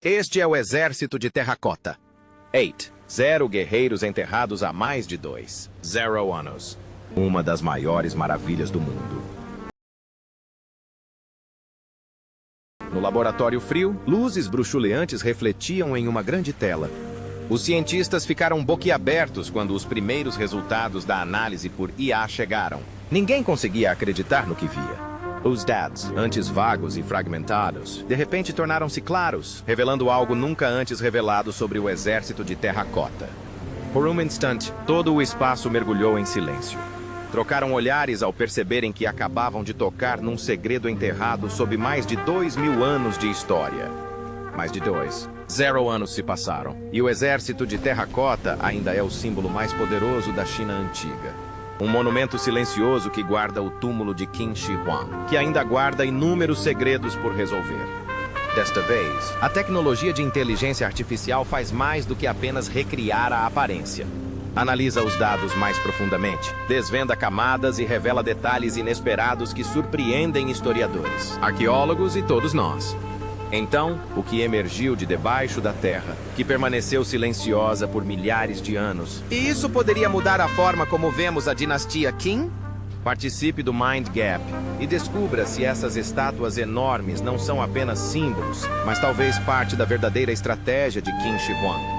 Este é o exército de terracota. 8. 0 guerreiros enterrados há mais de 2. 0 anos. Uma das maiores maravilhas do mundo. No laboratório frio, luzes bruxuleantes refletiam em uma grande tela. Os cientistas ficaram boquiabertos quando os primeiros resultados da análise por IA chegaram. Ninguém conseguia acreditar no que via. Os dados, antes vagos e fragmentados, de repente tornaram-se claros, revelando algo nunca antes revelado sobre o exército de terracota. Por um instante, todo o espaço mergulhou em silêncio. Trocaram olhares ao perceberem que acabavam de tocar num segredo enterrado sob mais de 2000 anos de história. Mais de 0 anos se passaram, e o exército de terracota ainda é o símbolo mais poderoso da China antiga. Um monumento silencioso que guarda o túmulo de Qin Shi Huang, que ainda guarda inúmeros segredos por resolver. Desta vez, a tecnologia de inteligência artificial faz mais do que apenas recriar a aparência. Analisa os dados mais profundamente, desvenda camadas e revela detalhes inesperados que surpreendem historiadores, arqueólogos e todos nós. Então, o que emergiu de debaixo da terra, que permaneceu silenciosa por milhares de anos. E isso poderia mudar a forma como vemos a dinastia Qin? Participe do Mind Gap e descubra se essas estátuas enormes não são apenas símbolos, mas talvez parte da verdadeira estratégia de Qin Shi Huang.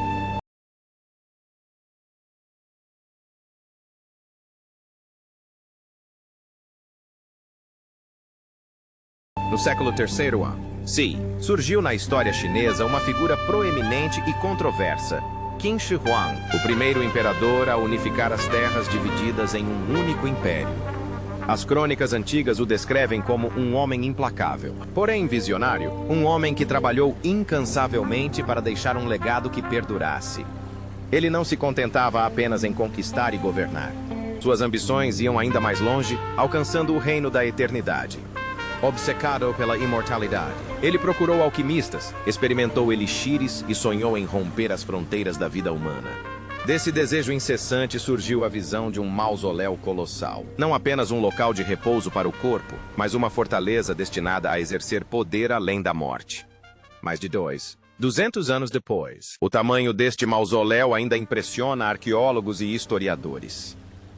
No século III a.C., surgiu na história chinesa uma figura proeminente e controversa, Qin Shi Huang, o primeiro imperador a unificar as terras divididas em um único império. As crônicas antigas o descrevem como um homem implacável, porém visionário, um homem que trabalhou incansavelmente para deixar um legado que perdurasse. Ele não se contentava apenas em conquistar e governar. Suas ambições iam ainda mais longe, alcançando o reino da eternidade. Obcecado pela imortalidade, ele procurou alquimistas, experimentou elixires e sonhou em romper as fronteiras da vida humana. Desse desejo incessante surgiu a visão de um mausoléu colossal. Não apenas um local de repouso para o corpo, mas uma fortaleza destinada a exercer poder além da morte. Mais de 200 anos depois, o tamanho deste mausoléu ainda impressiona arqueólogos e historiadores.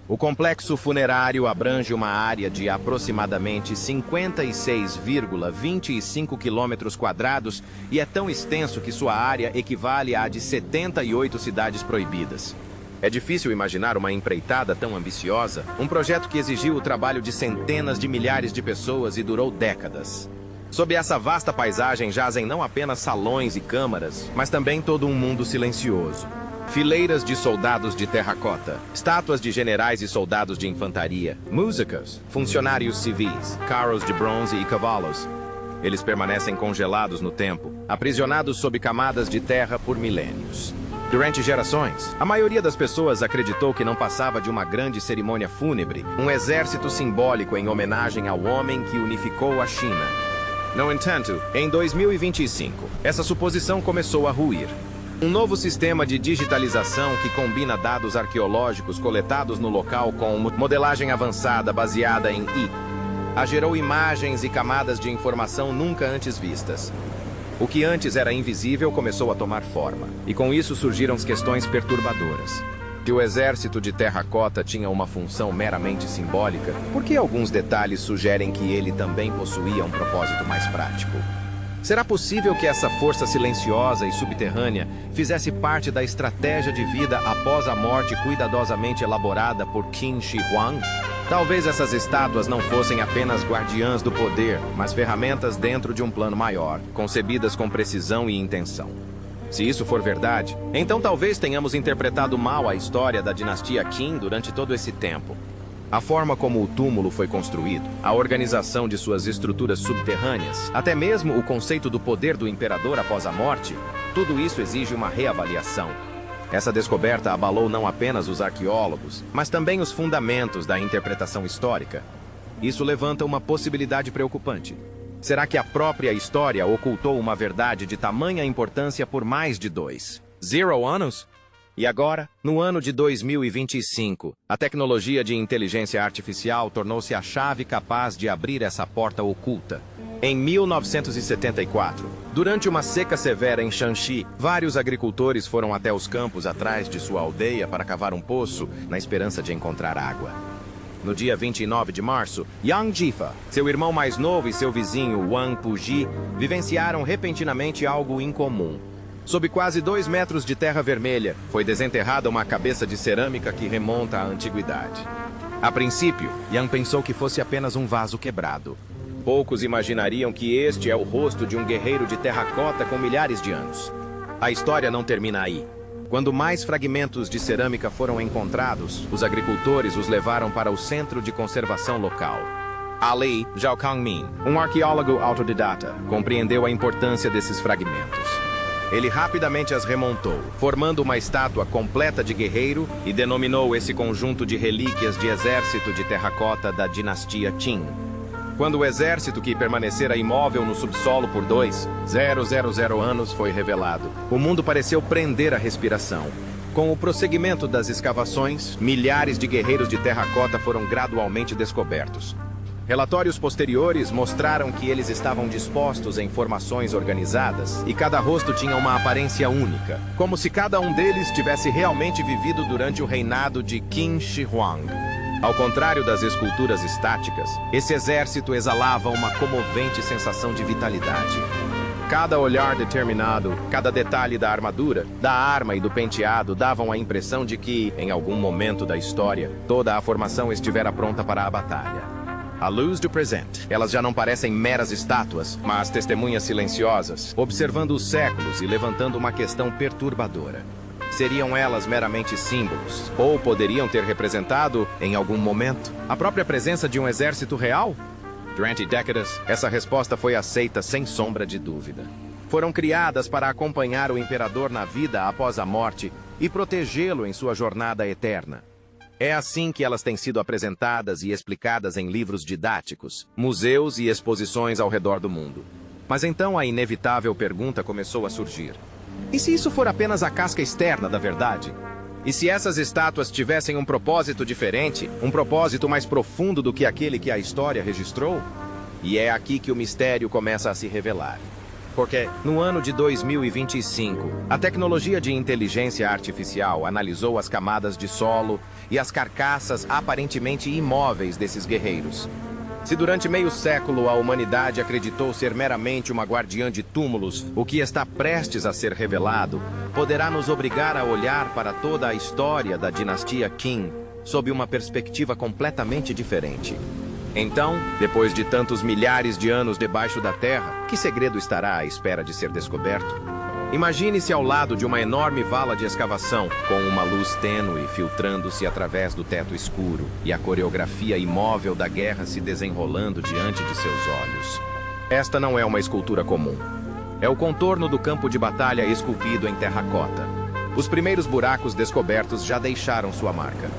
O complexo funerário abrange uma área de aproximadamente 56,25 km² e é tão extenso que sua área equivale à de 78 cidades proibidas. É difícil imaginar uma empreitada tão ambiciosa, um projeto que exigiu o trabalho de centenas de milhares de pessoas e durou décadas. Sob essa vasta paisagem jazem não apenas salões e câmaras, mas também todo um mundo silencioso. Fileiras de soldados de terracota, estátuas de generais e soldados de infantaria, músicas, funcionários civis, carros de bronze e cavalos. Eles permanecem congelados no tempo, aprisionados sob camadas de terra por milênios. Durante gerações, a maioria das pessoas acreditou que não passava de uma grande cerimônia fúnebre, um exército simbólico em homenagem ao homem que unificou a China. No entanto, em 2025, essa suposição começou a ruir. Um novo sistema de digitalização que combina dados arqueológicos coletados no local com modelagem avançada baseada em IA gerou imagens e camadas de informação nunca antes vistas. O que antes era invisível começou a tomar forma, e com isso surgiram questões perturbadoras. Se o exército de terracota tinha uma função meramente simbólica, por que alguns detalhes sugerem que ele também possuía um propósito mais prático? Será possível que essa força silenciosa e subterrânea fizesse parte da estratégia de vida após a morte cuidadosamente elaborada por Qin Shi Huang? Talvez essas estátuas não fossem apenas guardiãs do poder, mas ferramentas dentro de um plano maior, concebidas com precisão e intenção. Se isso for verdade, então talvez tenhamos interpretado mal a história da dinastia Qin durante todo esse tempo. A forma como o túmulo foi construído, a organização de suas estruturas subterrâneas, até mesmo o conceito do poder do imperador após a morte, tudo isso exige uma reavaliação. Essa descoberta abalou não apenas os arqueólogos, mas também os fundamentos da interpretação histórica. Isso levanta uma possibilidade preocupante. Será que a própria história ocultou uma verdade de tamanha importância por mais de 0 anos? E agora, no ano de 2025, a tecnologia de inteligência artificial tornou-se a chave capaz de abrir essa porta oculta. Em 1974, durante uma seca severa em Shanxi, vários agricultores foram até os campos atrás de sua aldeia para cavar um poço, na esperança de encontrar água. No dia 29 de março, Yang Jifa, seu irmão mais novo e seu vizinho Wang Puji vivenciaram repentinamente algo incomum. Sob quase 2 metros de terra vermelha, foi desenterrada uma cabeça de cerâmica que remonta à antiguidade. A princípio, Yang pensou que fosse apenas um vaso quebrado. Poucos imaginariam que este é o rosto de um guerreiro de terracota com milhares de anos. A história não termina aí. Quando mais fragmentos de cerâmica foram encontrados, os agricultores os levaram para o centro de conservação local. Ali Zhao Kangmin, um arqueólogo autodidata, compreendeu a importância desses fragmentos. Ele rapidamente as remontou, formando uma estátua completa de guerreiro e denominou esse conjunto de relíquias de exército de terracota da dinastia Qin. Quando o exército que permanecera imóvel no subsolo por 2.000 anos foi revelado, o mundo pareceu prender a respiração. Com o prosseguimento das escavações, milhares de guerreiros de terracota foram gradualmente descobertos. Relatórios posteriores mostraram que eles estavam dispostos em formações organizadas e cada rosto tinha uma aparência única, como se cada um deles tivesse realmente vivido durante o reinado de Qin Shi Huang. Ao contrário das esculturas estáticas, esse exército exalava uma comovente sensação de vitalidade. Cada olhar determinado, cada detalhe da armadura, da arma e do penteado davam a impressão de que, em algum momento da história, toda a formação estivera pronta para a batalha. À luz do presente, elas já não parecem meras estátuas, mas testemunhas silenciosas, observando os séculos e levantando uma questão perturbadora. Seriam elas meramente símbolos? Ou poderiam ter representado, em algum momento, a própria presença de um exército real? Durante décadas, essa resposta foi aceita sem sombra de dúvida. Foram criadas para acompanhar o imperador na vida após a morte e protegê-lo em sua jornada eterna. É assim que elas têm sido apresentadas e explicadas em livros didáticos, museus e exposições ao redor do mundo. Mas então a inevitável pergunta começou a surgir. E se isso for apenas a casca externa da verdade? E se essas estátuas tivessem um propósito diferente, um propósito mais profundo do que aquele que a história registrou? E é aqui que o mistério começa a se revelar. Porque, no ano de 2025, a tecnologia de inteligência artificial analisou as camadas de solo e as carcaças aparentemente imóveis desses guerreiros. Se durante meio século a humanidade acreditou ser meramente uma guardiã de túmulos, o que está prestes a ser revelado poderá nos obrigar a olhar para toda a história da dinastia Qin sob uma perspectiva completamente diferente. Então, depois de tantos milhares de anos debaixo da terra, que segredo estará à espera de ser descoberto? Imagine-se ao lado de uma enorme vala de escavação, com uma luz tênue filtrando-se através do teto escuro e a coreografia imóvel da guerra se desenrolando diante de seus olhos. Esta não é uma escultura comum. É o contorno do campo de batalha esculpido em terracota. Os primeiros buracos descobertos já deixaram sua marca.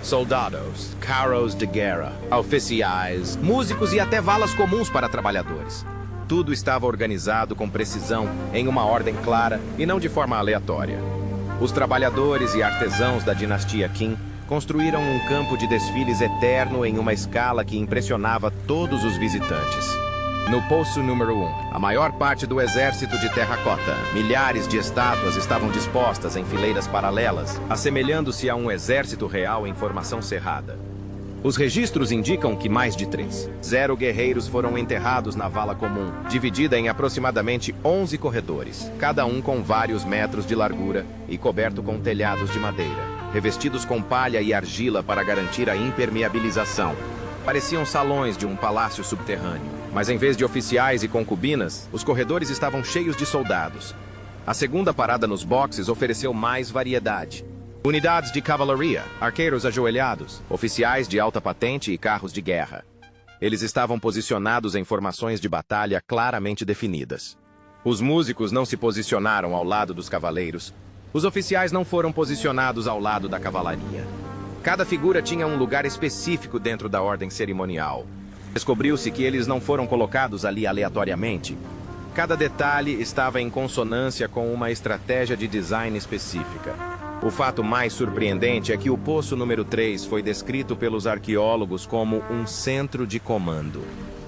Soldados, carros de guerra, oficiais, músicos e até valas comuns para trabalhadores. Tudo estava organizado com precisão, em uma ordem clara e não de forma aleatória. Os trabalhadores e artesãos da dinastia Qin construíram um campo de desfiles eterno em uma escala que impressionava todos os visitantes. No poço número 1, a maior parte do exército de terracota, milhares de estátuas estavam dispostas em fileiras paralelas, assemelhando-se a um exército real em formação cerrada. Os registros indicam que mais de 0 guerreiros foram enterrados na vala comum, dividida em aproximadamente 11 corredores, cada um com vários metros de largura e coberto com telhados de madeira, revestidos com palha e argila para garantir a impermeabilização. Pareciam salões de um palácio subterrâneo, mas em vez de oficiais e concubinas, os corredores estavam cheios de soldados. A segunda parada nos boxes ofereceu mais variedade. Unidades de cavalaria, arqueiros ajoelhados, oficiais de alta patente e carros de guerra. Eles estavam posicionados em formações de batalha claramente definidas. Os músicos não se posicionaram ao lado dos cavaleiros. Os oficiais não foram posicionados ao lado da cavalaria. Cada figura tinha um lugar específico dentro da ordem cerimonial. Descobriu-se que eles não foram colocados ali aleatoriamente. Cada detalhe estava em consonância com uma estratégia de design específica. O fato mais surpreendente é que o poço número 3 foi descrito pelos arqueólogos como um centro de comando.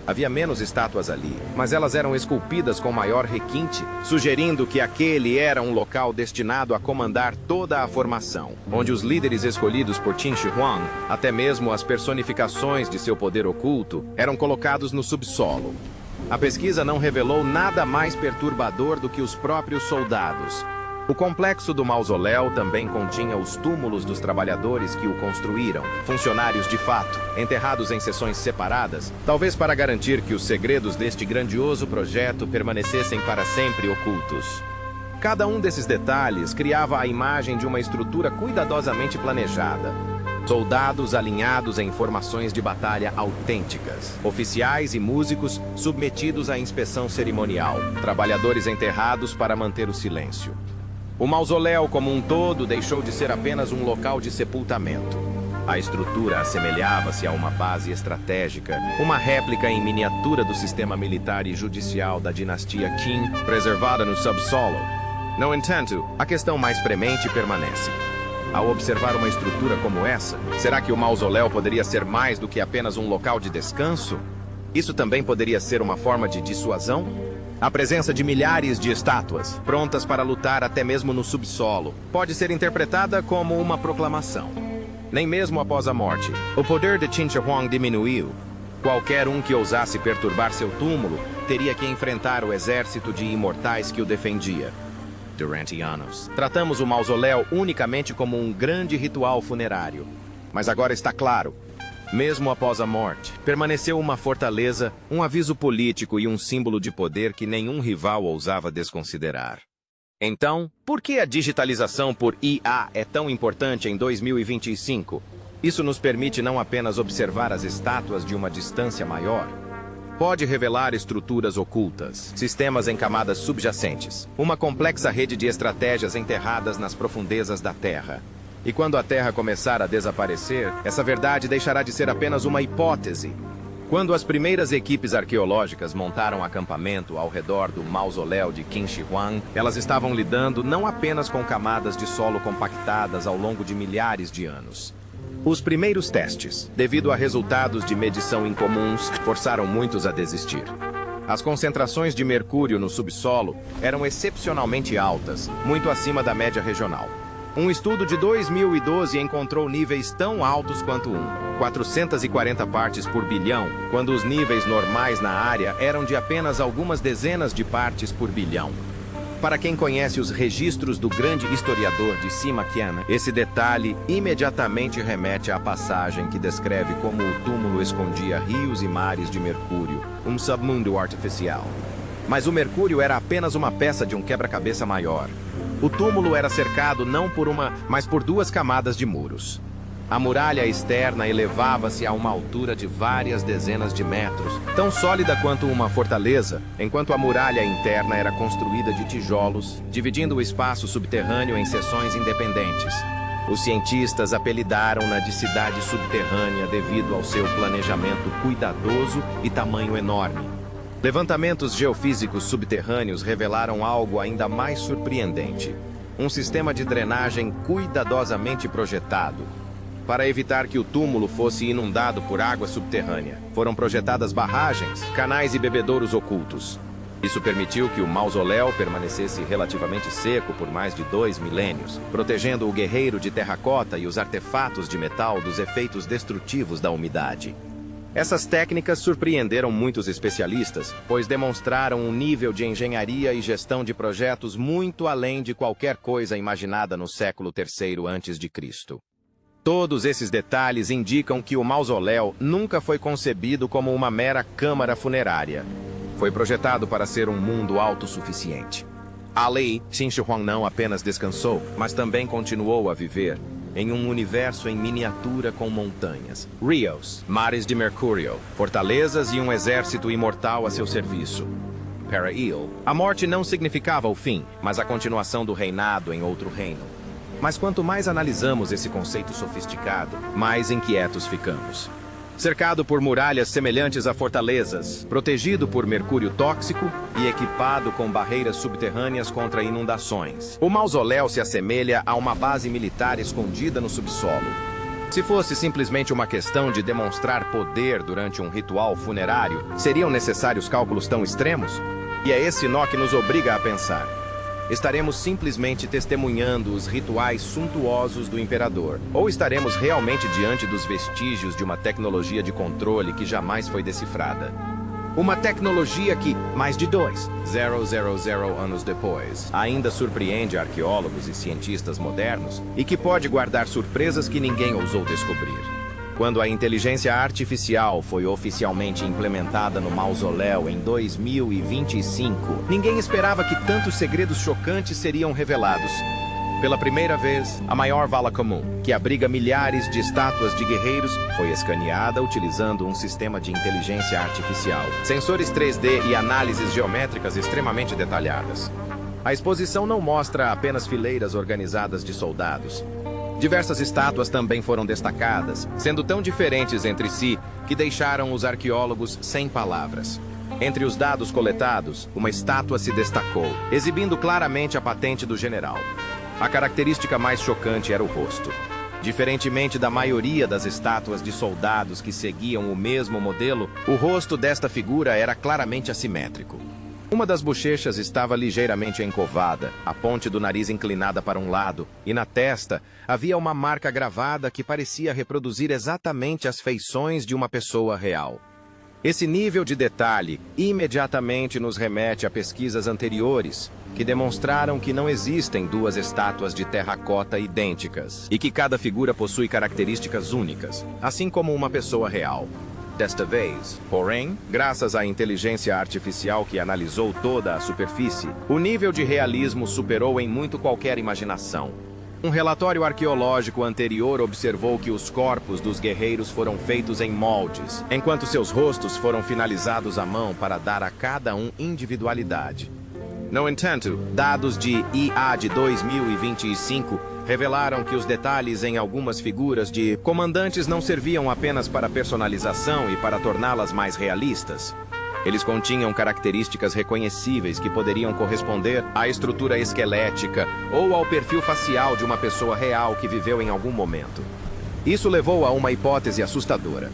Havia menos estátuas ali, mas elas eram esculpidas com maior requinte, sugerindo que aquele era um local destinado a comandar toda a formação, onde os líderes escolhidos por Qin Shi Huang, até mesmo as personificações de seu poder oculto, eram colocados no subsolo. A pesquisa não revelou nada mais perturbador do que os próprios soldados. O complexo do mausoléu também continha os túmulos dos trabalhadores que o construíram, funcionários de fato, enterrados em seções separadas, talvez para garantir que os segredos deste grandioso projeto permanecessem para sempre ocultos. Cada um desses detalhes criava a imagem de uma estrutura cuidadosamente planejada. Soldados alinhados em formações de batalha autênticas, oficiais e músicos submetidos à inspeção cerimonial, trabalhadores enterrados para manter o silêncio. O mausoléu como um todo deixou de ser apenas um local de sepultamento. A estrutura assemelhava-se a uma base estratégica, uma réplica em miniatura do sistema militar e judicial da dinastia Qin, preservada no subsolo. No entanto, a questão mais premente permanece. Ao observar uma estrutura como essa, será que o mausoléu poderia ser mais do que apenas um local de descanso? Isso também poderia ser uma forma de dissuasão? A presença de milhares de estátuas, prontas para lutar até mesmo no subsolo, pode ser interpretada como uma proclamação. Nem mesmo após a morte, o poder de Qin Shi Huang diminuiu. Qualquer um que ousasse perturbar seu túmulo teria que enfrentar o exército de imortais que o defendia. Durante anos, tratamos o mausoléu unicamente como um grande ritual funerário. Mas agora está claro. Mesmo após a morte, permaneceu uma fortaleza, um aviso político e um símbolo de poder que nenhum rival ousava desconsiderar. Então, por que a digitalização por IA é tão importante em 2025? Isso nos permite não apenas observar as estátuas de uma distância maior. Pode revelar estruturas ocultas, sistemas em camadas subjacentes, uma complexa rede de estratégias enterradas nas profundezas da Terra. E quando a Terra começar a desaparecer, essa verdade deixará de ser apenas uma hipótese. Quando as primeiras equipes arqueológicas montaram acampamento ao redor do mausoléu de Qin Shi Huang, elas estavam lidando não apenas com camadas de solo compactadas ao longo de milhares de anos. Os primeiros testes, devido a resultados de medição incomuns, forçaram muitos a desistir. As concentrações de mercúrio no subsolo eram excepcionalmente altas, muito acima da média regional. Um estudo de 2012 encontrou níveis tão altos quanto 440 partes por bilhão, quando os níveis normais na área eram de apenas algumas dezenas de partes por bilhão. Para quem conhece os registros do grande historiador de Sima Qian, esse detalhe imediatamente remete à passagem que descreve como o túmulo escondia rios e mares de mercúrio, um submundo artificial. Mas o mercúrio era apenas uma peça de um quebra-cabeça maior. O túmulo era cercado não por uma, mas por duas camadas de muros. A muralha externa elevava-se a uma altura de várias dezenas de metros, tão sólida quanto uma fortaleza, enquanto a muralha interna era construída de tijolos, dividindo o espaço subterrâneo em seções independentes. Os cientistas apelidaram-na de cidade subterrânea devido ao seu planejamento cuidadoso e tamanho enorme. Levantamentos geofísicos subterrâneos revelaram algo ainda mais surpreendente. Um sistema de drenagem cuidadosamente projetado. Para evitar que o túmulo fosse inundado por água subterrânea, foram projetadas barragens, canais e bebedouros ocultos. Isso permitiu que o mausoléu permanecesse relativamente seco por mais de 2 milênios, protegendo o guerreiro de terracota e os artefatos de metal dos efeitos destrutivos da umidade. Essas técnicas surpreenderam muitos especialistas, pois demonstraram um nível de engenharia e gestão de projetos muito além de qualquer coisa imaginada no século III a.C. Todos esses detalhes indicam que o mausoléu nunca foi concebido como uma mera câmara funerária. Foi projetado para ser um mundo autossuficiente. Ali, Qin Shi Huang não apenas descansou, mas também continuou a viver em um universo em miniatura com montanhas, rios, mares de mercúrio, fortalezas e um exército imortal a seu serviço. Para ele, a morte não significava o fim, mas a continuação do reinado em outro reino. Mas quanto mais analisamos esse conceito sofisticado, mais inquietos ficamos. cercado por muralhas semelhantes a fortalezas, protegido por mercúrio tóxico e equipado com barreiras subterrâneas contra inundações. O mausoléu se assemelha a uma base militar escondida no subsolo. Se fosse simplesmente uma questão de demonstrar poder durante um ritual funerário, seriam necessários cálculos tão extremos? E é esse nó que nos obriga a pensar. Estaremos simplesmente testemunhando os rituais suntuosos do imperador? Ou estaremos realmente diante dos vestígios de uma tecnologia de controle que jamais foi decifrada? Uma tecnologia que, mais de 2,000 anos depois, ainda surpreende arqueólogos e cientistas modernos e que pode guardar surpresas que ninguém ousou descobrir. Quando a inteligência artificial foi oficialmente implementada no mausoléu em 2025, ninguém esperava que tantos segredos chocantes seriam revelados. Pela primeira vez, a maior vala comum, que abriga milhares de estátuas de guerreiros, foi escaneada utilizando um sistema de inteligência artificial, sensores 3D e análises geométricas extremamente detalhadas. A exposição não mostra apenas fileiras organizadas de soldados. Diversas estátuas também foram destacadas, sendo tão diferentes entre si que deixaram os arqueólogos sem palavras. Entre os dados coletados, uma estátua se destacou, exibindo claramente a patente do general. A característica mais chocante era o rosto. Diferentemente da maioria das estátuas de soldados que seguiam o mesmo modelo, o rosto desta figura era claramente assimétrico. Uma das bochechas estava ligeiramente encovada, a ponte do nariz inclinada para um lado, e na testa havia uma marca gravada que parecia reproduzir exatamente as feições de uma pessoa real. Esse nível de detalhe imediatamente nos remete a pesquisas anteriores, que demonstraram que não existem duas estátuas de terracota idênticas e que cada figura possui características únicas, assim como uma pessoa real. Desta vez, porém, graças à inteligência artificial que analisou toda a superfície, o nível de realismo superou em muito qualquer imaginação. Um relatório arqueológico anterior observou que os corpos dos guerreiros foram feitos em moldes, enquanto seus rostos foram finalizados à mão para dar a cada um individualidade. No entanto, dados de IA de 2025 revelaram que os detalhes em algumas figuras de comandantes não serviam apenas para personalização e para torná-las mais realistas. Eles continham características reconhecíveis que poderiam corresponder à estrutura esquelética ou ao perfil facial de uma pessoa real que viveu em algum momento. Isso levou a uma hipótese assustadora.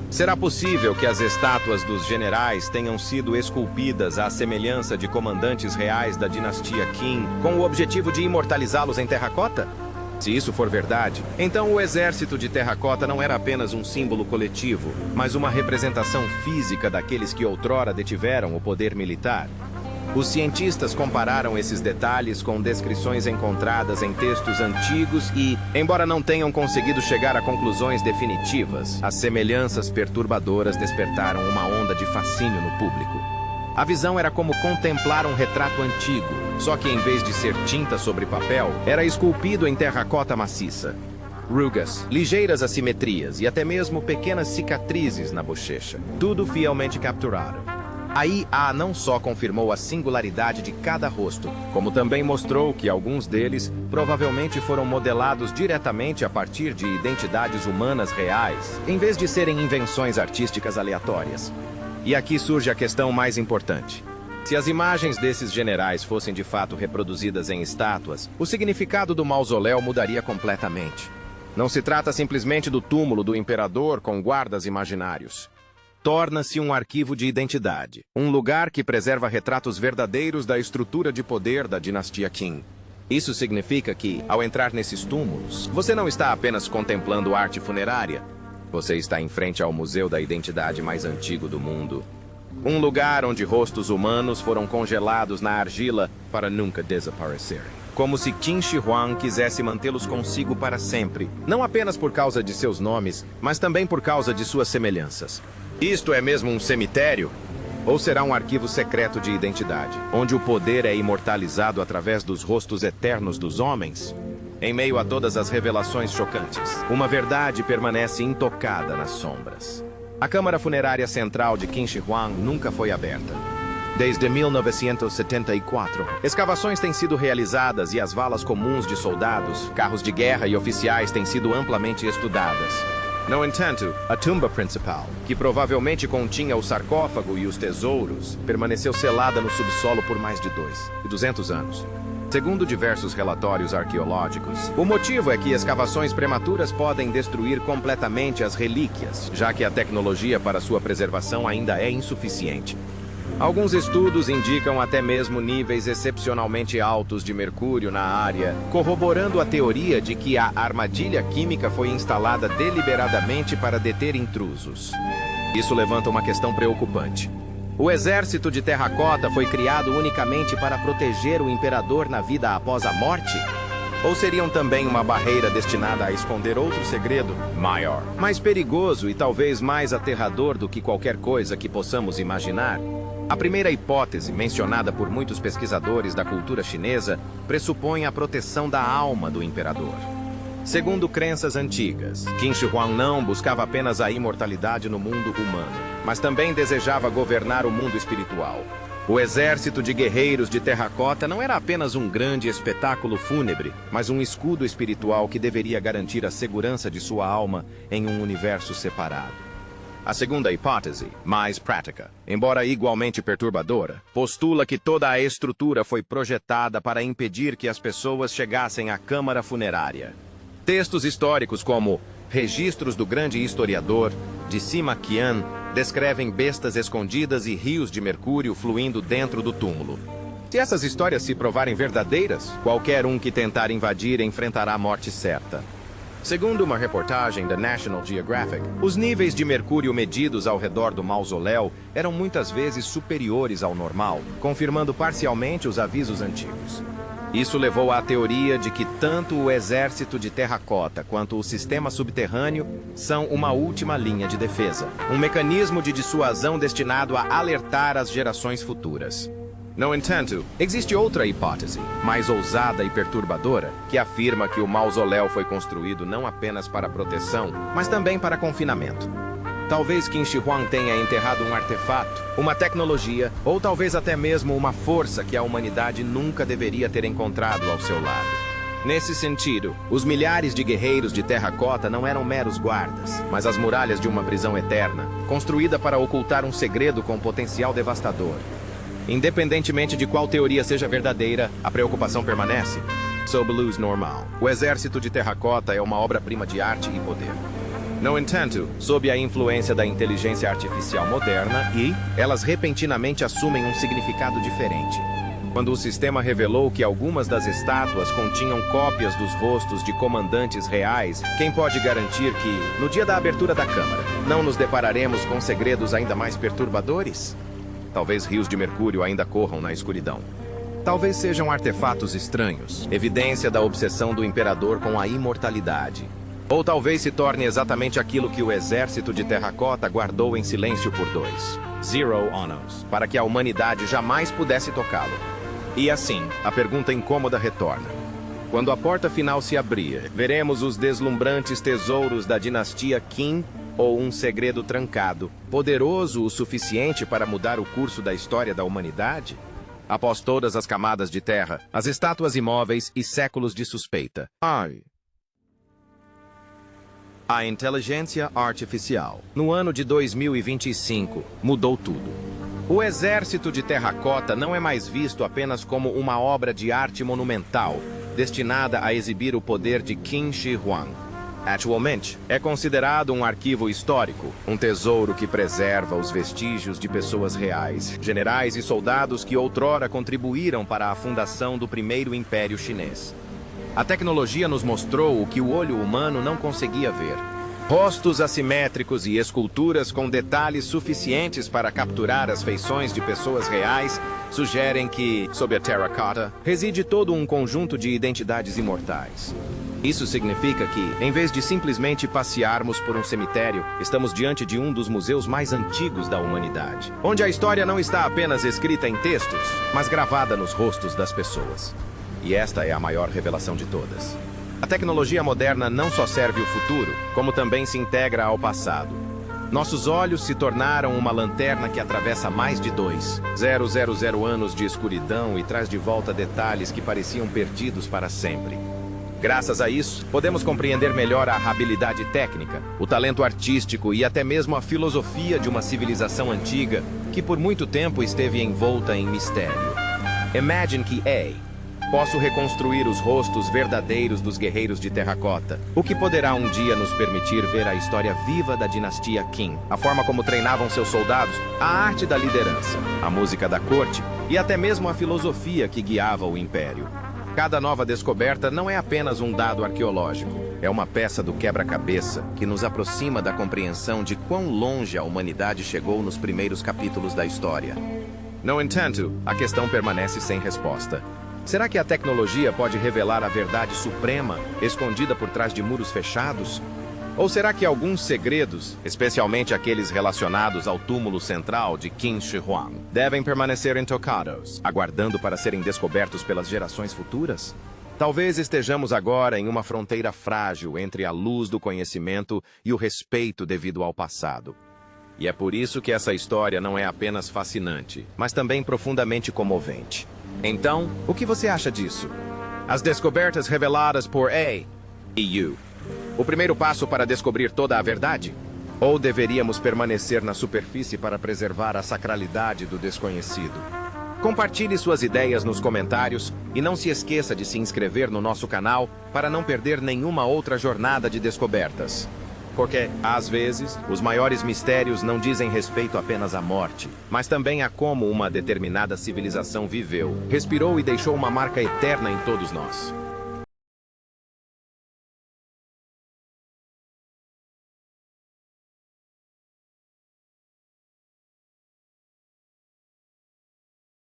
Será possível que as estátuas dos generais tenham sido esculpidas à semelhança de comandantes reais da dinastia Qin, com o objetivo de imortalizá-los em terracota? Se isso for verdade, então o exército de terracota não era apenas um símbolo coletivo, mas uma representação física daqueles que outrora detiveram o poder militar. Os cientistas compararam esses detalhes com descrições encontradas em textos antigos e, embora não tenham conseguido chegar a conclusões definitivas, as semelhanças perturbadoras despertaram uma onda de fascínio no público. A visão era como contemplar um retrato antigo, só que em vez de ser tinta sobre papel, era esculpido em terracota maciça. Rugas, ligeiras assimetrias e até mesmo pequenas cicatrizes na bochecha, tudo fielmente capturado. A IA não só confirmou a singularidade de cada rosto, como também mostrou que alguns deles provavelmente foram modelados diretamente a partir de identidades humanas reais, em vez de serem invenções artísticas aleatórias. E aqui surge a questão mais importante. Se as imagens desses generais fossem de fato reproduzidas em estátuas, o significado do mausoléu mudaria completamente. Não se trata simplesmente do túmulo do imperador com guardas imaginários. Torna-se um arquivo de identidade, um lugar que preserva retratos verdadeiros da estrutura de poder da dinastia Qin. Isso significa que, ao entrar nesses túmulos, você não está apenas contemplando arte funerária, você está em frente ao museu da identidade mais antigo do mundo. Um lugar onde rostos humanos foram congelados na argila para nunca desaparecerem. Como se Qin Shi Huang quisesse mantê-los consigo para sempre, não apenas por causa de seus nomes, mas também por causa de suas semelhanças. Isto é mesmo um cemitério? Ou será um arquivo secreto de identidade, onde o poder é imortalizado através dos rostos eternos dos homens? Em meio a todas as revelações chocantes, uma verdade permanece intocada nas sombras. A Câmara Funerária Central de Qin Shi Huang nunca foi aberta. Desde 1974, escavações têm sido realizadas e as valas comuns de soldados, carros de guerra e oficiais têm sido amplamente estudadas. No entanto, a tumba principal, que provavelmente continha o sarcófago e os tesouros, permaneceu selada no subsolo por mais de 200 anos. Segundo diversos relatórios arqueológicos, o motivo é que escavações prematuras podem destruir completamente as relíquias, já que a tecnologia para sua preservação ainda é insuficiente. Alguns estudos indicam até mesmo níveis excepcionalmente altos de mercúrio na área, corroborando a teoria de que a armadilha química foi instalada deliberadamente para deter intrusos. Isso levanta uma questão preocupante. O exército de terracota foi criado unicamente para proteger o imperador na vida após a morte? Ou seriam também uma barreira destinada a esconder outro segredo maior, mais perigoso e talvez mais aterrador do que qualquer coisa que possamos imaginar? A primeira hipótese, mencionada por muitos pesquisadores da cultura chinesa, pressupõe a proteção da alma do imperador. Segundo crenças antigas, Qin Shi Huang não buscava apenas a imortalidade no mundo humano, mas também desejava governar o mundo espiritual. O exército de guerreiros de terracota não era apenas um grande espetáculo fúnebre, mas um escudo espiritual que deveria garantir a segurança de sua alma em um universo separado. A segunda hipótese, mais prática, embora igualmente perturbadora, postula que toda a estrutura foi projetada para impedir que as pessoas chegassem à câmara funerária. Textos históricos como Registros do Grande Historiador, de Sima Qian, descrevem bestas escondidas e rios de mercúrio fluindo dentro do túmulo. Se essas histórias se provarem verdadeiras, qualquer um que tentar invadir enfrentará a morte certa. Segundo uma reportagem da National Geographic, os níveis de mercúrio medidos ao redor do mausoléu eram muitas vezes superiores ao normal, confirmando parcialmente os avisos antigos. Isso levou à teoria de que tanto o exército de terracota quanto o sistema subterrâneo são uma última linha de defesa, um mecanismo de dissuasão destinado a alertar as gerações futuras. No entanto, existe outra hipótese, mais ousada e perturbadora, que afirma que o mausoléu foi construído não apenas para proteção, mas também para confinamento. Talvez Qin Shi Huang tenha enterrado um artefato, uma tecnologia, ou talvez até mesmo uma força que a humanidade nunca deveria ter encontrado ao seu lado. Nesse sentido, os milhares de guerreiros de terracota não eram meros guardas, mas as muralhas de uma prisão eterna, construída para ocultar um segredo com potencial devastador. Independentemente de qual teoria seja verdadeira, a preocupação permanece. Sob luz normal, o exército de terracota é uma obra-prima de arte e poder. No entanto, sob a influência da inteligência artificial moderna, elas repentinamente assumem um significado diferente. Quando o sistema revelou que algumas das estátuas continham cópias dos rostos de comandantes reais, quem pode garantir que, no dia da abertura da Câmara, não nos depararemos com segredos ainda mais perturbadores? Talvez rios de mercúrio ainda corram na escuridão. Talvez sejam artefatos estranhos, evidência da obsessão do imperador com a imortalidade. Ou talvez se torne exatamente aquilo que o exército de terracota guardou em silêncio por 0 anos, para que a humanidade jamais pudesse tocá-lo. E assim, a pergunta incômoda retorna. Quando a porta final se abrir, veremos os deslumbrantes tesouros da dinastia Qin ou um segredo trancado, poderoso o suficiente para mudar o curso da história da humanidade? Após todas as camadas de terra, as estátuas imóveis e séculos de suspeita. A inteligência artificial, no ano de 2025, mudou tudo. O exército de terracota não é mais visto apenas como uma obra de arte monumental, destinada a exibir o poder de Qin Shi Huang. Atualmente, é considerado um arquivo histórico, um tesouro que preserva os vestígios de pessoas reais, generais e soldados que outrora contribuíram para a fundação do primeiro império chinês. A tecnologia nos mostrou o que o olho humano não conseguia ver. Rostos assimétricos e esculturas com detalhes suficientes para capturar as feições de pessoas reais sugerem que, sob a terracota, reside todo um conjunto de identidades imortais. Isso significa que, em vez de simplesmente passearmos por um cemitério, estamos diante de um dos museus mais antigos da humanidade, onde a história não está apenas escrita em textos, mas gravada nos rostos das pessoas. E esta é a maior revelação de todas. A tecnologia moderna não só serve o futuro, como também se integra ao passado. Nossos olhos se tornaram uma lanterna que atravessa mais de 2.000 anos de escuridão e traz de volta detalhes que pareciam perdidos para sempre. Graças a isso, podemos compreender melhor a habilidade técnica, o talento artístico e até mesmo a filosofia de uma civilização antiga que por muito tempo esteve envolta em mistério. Imagine que posso reconstruir os rostos verdadeiros dos guerreiros de terracota, o que poderá um dia nos permitir ver a história viva da dinastia Qin, a forma como treinavam seus soldados, a arte da liderança, a música da corte e até mesmo a filosofia que guiava o império. Cada nova descoberta não é apenas um dado arqueológico, é uma peça do quebra-cabeça que nos aproxima da compreensão de quão longe a humanidade chegou nos primeiros capítulos da história. No entanto, a questão permanece sem resposta. Será que a tecnologia pode revelar a verdade suprema, escondida por trás de muros fechados? Ou será que alguns segredos, especialmente aqueles relacionados ao túmulo central de Qin Shi Huang, devem permanecer intocados, aguardando para serem descobertos pelas gerações futuras? Talvez estejamos agora em uma fronteira frágil entre a luz do conhecimento e o respeito devido ao passado. E é por isso que essa história não é apenas fascinante, mas também profundamente comovente. Então, o que você acha disso? As descobertas reveladas por A e U. O primeiro passo para descobrir toda a verdade? Ou deveríamos permanecer na superfície para preservar a sacralidade do desconhecido? Compartilhe suas ideias nos comentários e não se esqueça de se inscrever no nosso canal para não perder nenhuma outra jornada de descobertas. Porque, às vezes, os maiores mistérios não dizem respeito apenas à morte, mas também a como uma determinada civilização viveu, respirou e deixou uma marca eterna em todos nós.